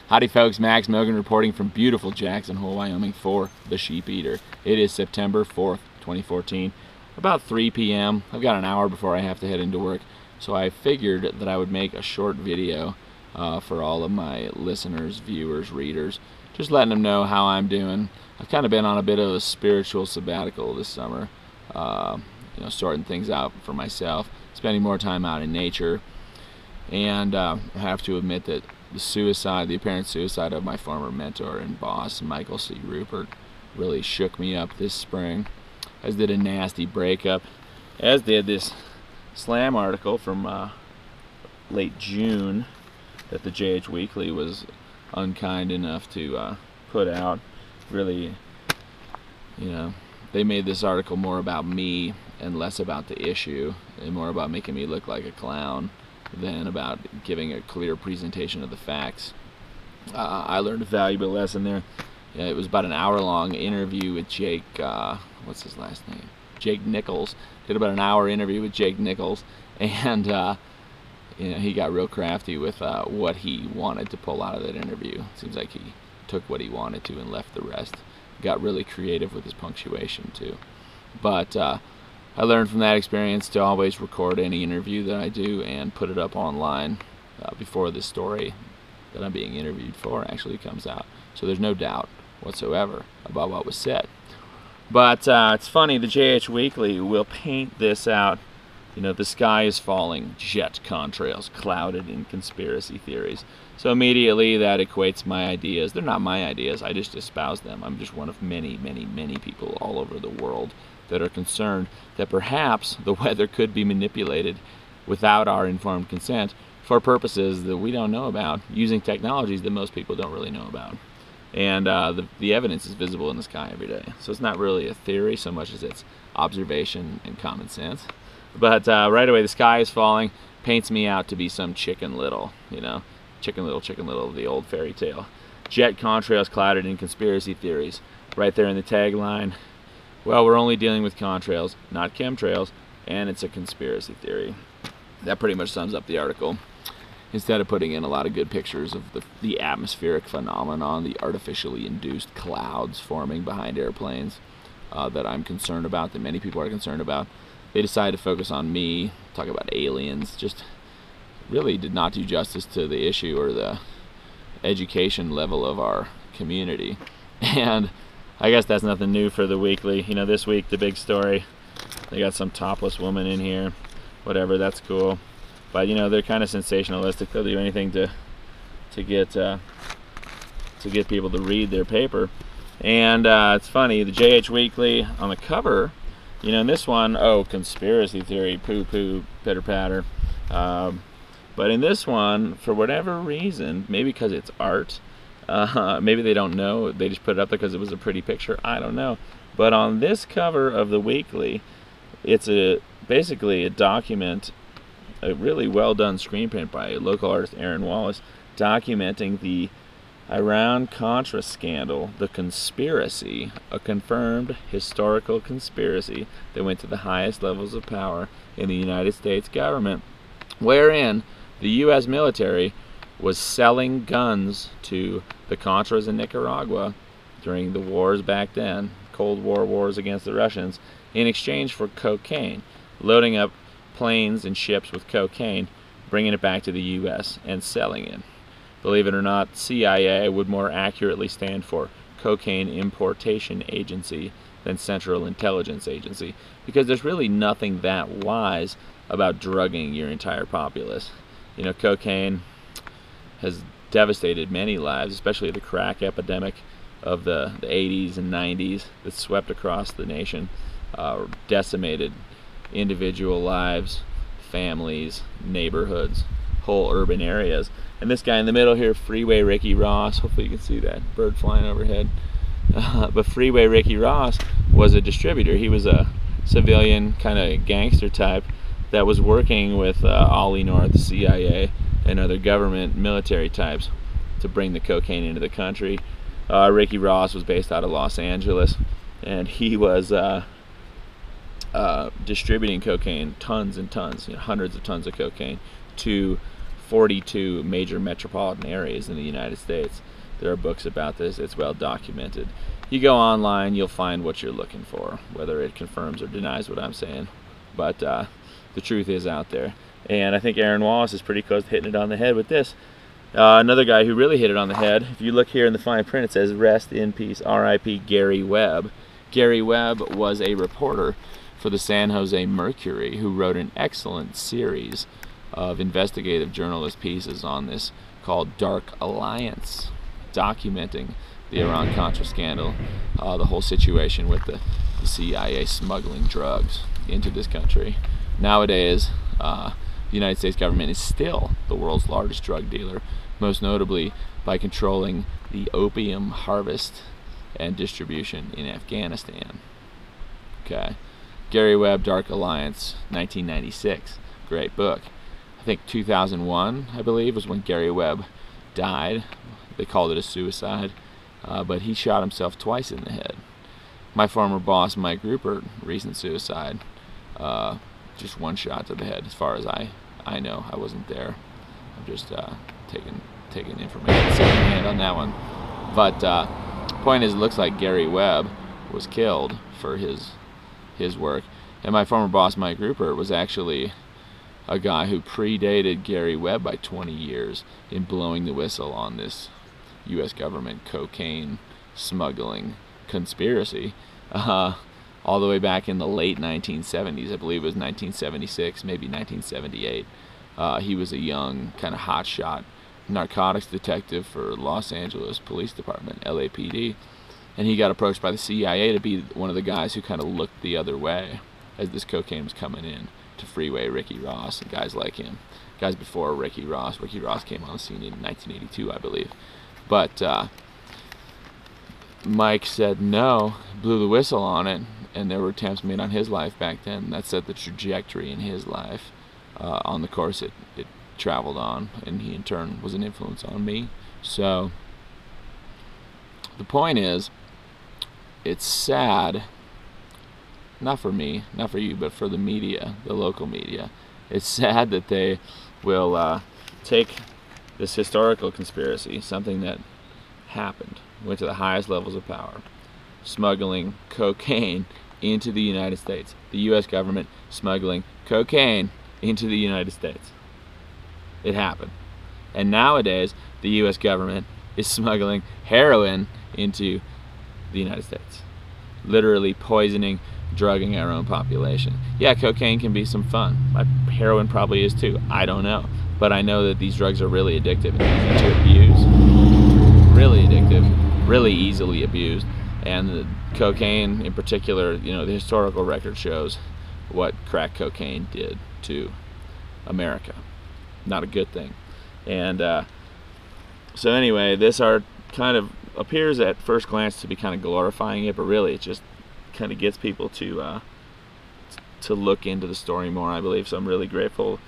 Howdy folks, Max Mogren reporting from beautiful Jackson Hole, Wyoming for the Sheepeater. It is September 4th, 2014, about 3 p.m. I've got an hour before I have to head into work, so I figured that I would make a short video for all of my listeners, viewers, readers, just letting them know how I'm doing. I've kind of been on a bit of a spiritual sabbatical this summer, sorting things out for myself, spending more time out in nature, and I have to admit that the apparent suicide of my former mentor and boss, Michael C. Rupert, really shook me up this spring, as did a nasty breakup, as did this Slam article from late June that the JH Weekly was unkind enough to put out. Really, they made this article more about me and less about the issue, and more about making me look like a clown than about giving a clear presentation of the facts. I learned a valuable lesson there. It was about an hour-long interview with Jake, what's his last name? Jake Nichols. Did about an hour interview with Jake Nichols, and he got real crafty with what he wanted to pull out of that interview. Seems like he took what he wanted to and left the rest. Got really creative with his punctuation too. But I learned from that experience to always record any interview that I do and put it up online before the story that I'm being interviewed for actually comes out. So there's no doubt whatsoever about what was said. But it's funny, the JH Weekly will paint this out. The sky is falling, jet contrails clouded in conspiracy theories. So immediately that equates my ideas. They're not my ideas, I just espouse them. I'm just one of many, many, many people all over the world that are concerned that perhaps the weather could be manipulated without our informed consent for purposes that we don't know about, using technologies that most people don't really know about. And the evidence is visible in the sky every day. So it's not really a theory so much as it's observation and common sense. But right away, the sky is falling paints me out to be some Chicken Little, Chicken Little, the old fairy tale. Jet contrails clouded in conspiracy theories. Right there in the tagline. Well, we're only dealing with contrails, not chemtrails, and it's a conspiracy theory. That pretty much sums up the article. Instead of putting in a lot of good pictures of the atmospheric phenomenon, the artificially induced clouds forming behind airplanes that I'm concerned about, that many people are concerned about, they decided to focus on me, talk about aliens, just really did not do justice to the issue or the education level of our community. And I guess that's nothing new for the Weekly. This week, the big story, they got some topless woman in here. Whatever, that's cool. But, they're kind of sensationalistic. They'll do anything to get people to read their paper. And it's funny, the JH Weekly, on the cover, in this one, conspiracy theory, poo-poo, pitter-patter. But in this one, for whatever reason, maybe because it's art, maybe they don't know, they just put it up there because it was a pretty picture, I don't know. But on this cover of the Weekly, it's basically a document, a really well done screen print by local artist Aaron Wallace, documenting the Iran-Contra scandal, the conspiracy, a confirmed historical conspiracy that went to the highest levels of power in the United States government, wherein the U.S. military was selling guns to the Contras in Nicaragua during the wars back then, Cold War wars against the Russians, in exchange for cocaine, loading up planes and ships with cocaine, bringing it back to the U.S. and selling it. Believe it or not, CIA would more accurately stand for Cocaine Importation Agency than Central Intelligence Agency, because there's really nothing that wise about drugging your entire populace. Cocaine has devastated many lives, especially the crack epidemic of the 80s and 90s that swept across the nation, decimated individual lives, families, neighborhoods, whole urban areas. And this guy in the middle here, Freeway Ricky Ross, hopefully you can see that bird flying overhead, but Freeway Ricky Ross was a distributor. He was a civilian kind of gangster type that was working with Ollie North, the CIA, and other government military types to bring the cocaine into the country. Ricky Ross was based out of Los Angeles, and he was distributing cocaine, tons and tons, hundreds of tons of cocaine, to 42 major metropolitan areas in the United States. There are books about this. It's well documented. You go online, you'll find what you're looking for, whether it confirms or denies what I'm saying. But the truth is out there. And I think Aaron Wallace is pretty close to hitting it on the head with this. Another guy who really hit it on the head, if you look here in the fine print, it says, "Rest in peace, R.I.P. Gary Webb." Gary Webb was a reporter for the San Jose Mercury who wrote an excellent series of investigative journalist pieces on this called Dark Alliance, documenting the Iran-Contra scandal, the whole situation with the CIA smuggling drugs into this country. Nowadays, the United States government is still the world's largest drug dealer, most notably by controlling the opium harvest and distribution in Afghanistan. Okay, Gary Webb, Dark Alliance, 1996, great book. I think 2001, I believe, was when Gary Webb died. They called it a suicide, but he shot himself twice in the head. My former boss, Mike Rupert, recent suicide, just one shot to the head. As far as I know, I wasn't there. I'm just taking information secondhand on that one. But point is, it looks like Gary Webb was killed for his work, and my former boss, Mike Rupert, was actually a guy who predated Gary Webb by 20 years in blowing the whistle on this U.S. government cocaine smuggling conspiracy. All the way back in the late 1970s, I believe it was 1976, maybe 1978. He was a young, kind of hotshot narcotics detective for Los Angeles Police Department, LAPD, and he got approached by the CIA to be one of the guys who kind of looked the other way as this cocaine was coming in to Freeway Ricky Ross and guys like him, guys before Ricky Ross. Ricky Ross came on the scene in 1982, I believe. But Mike said no, blew the whistle on it, and there were attempts made on his life back then. That set the trajectory in his life on the course it traveled on, and he in turn was an influence on me. So the point is, it's sad, not for me, not for you, but for the media, the local media. It's sad that they will take this historical conspiracy, something that happened, went to the highest levels of power, smuggling cocaine into the United States. The U.S. government smuggling cocaine into the United States. It happened. And nowadays, the U.S. government is smuggling heroin into the United States. Literally poisoning, drugging our own population. Yeah, cocaine can be some fun. Heroin probably is too. I don't know. But I know that these drugs are really addictive and easy to abuse. Really addictive, really easily abused. And the cocaine in particular, you know, the historical record shows what crack cocaine did to America. Not a good thing. And so anyway, this art kind of appears at first glance to be kind of glorifying it, but really it just kind of gets people to look into the story more, I believe. So I'm really grateful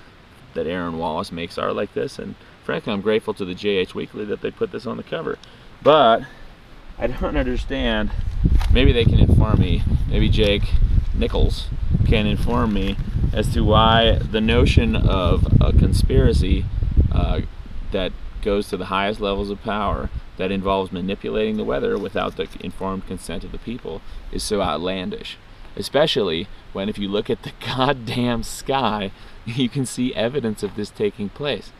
that Aaron Wallace makes art like this, and frankly I'm grateful to the JH Weekly that they put this on the cover. But I don't understand, maybe they can inform me, maybe Jake Nichols can inform me as to why the notion of a conspiracy that goes to the highest levels of power, that involves manipulating the weather without the informed consent of the people, is so outlandish. Especially when, if you look at the goddamn sky, you can see evidence of this taking place.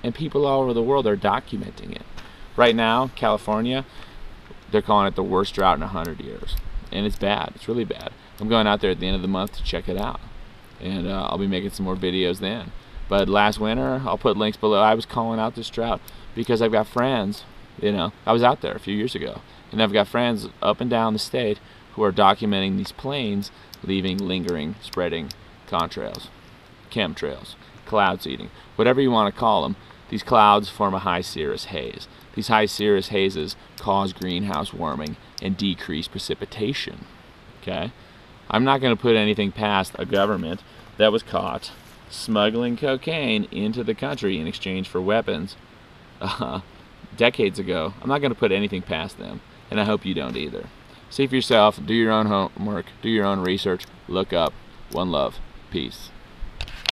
And people all over the world are documenting it. Right now, California, they're calling it the worst drought in 100 years. And it's bad. It's really bad. I'm going out there at the end of the month to check it out. And I'll be making some more videos then. But last winter, I'll put links below. I was calling out this drought because I've got friends, you know, I was out there a few years ago, and I've got friends up and down the state who are documenting these planes leaving lingering, spreading contrails, chemtrails, cloud seeding, whatever you want to call them. These clouds form a high cirrus haze. These high cirrus hazes cause greenhouse warming and decrease precipitation. Okay? I'm not going to put anything past a government that was caught smuggling cocaine into the country in exchange for weapons decades ago. I'm not going to put anything past them, and I hope you don't either. See for yourself, do your own homework, do your own research, look up. One love. Peace.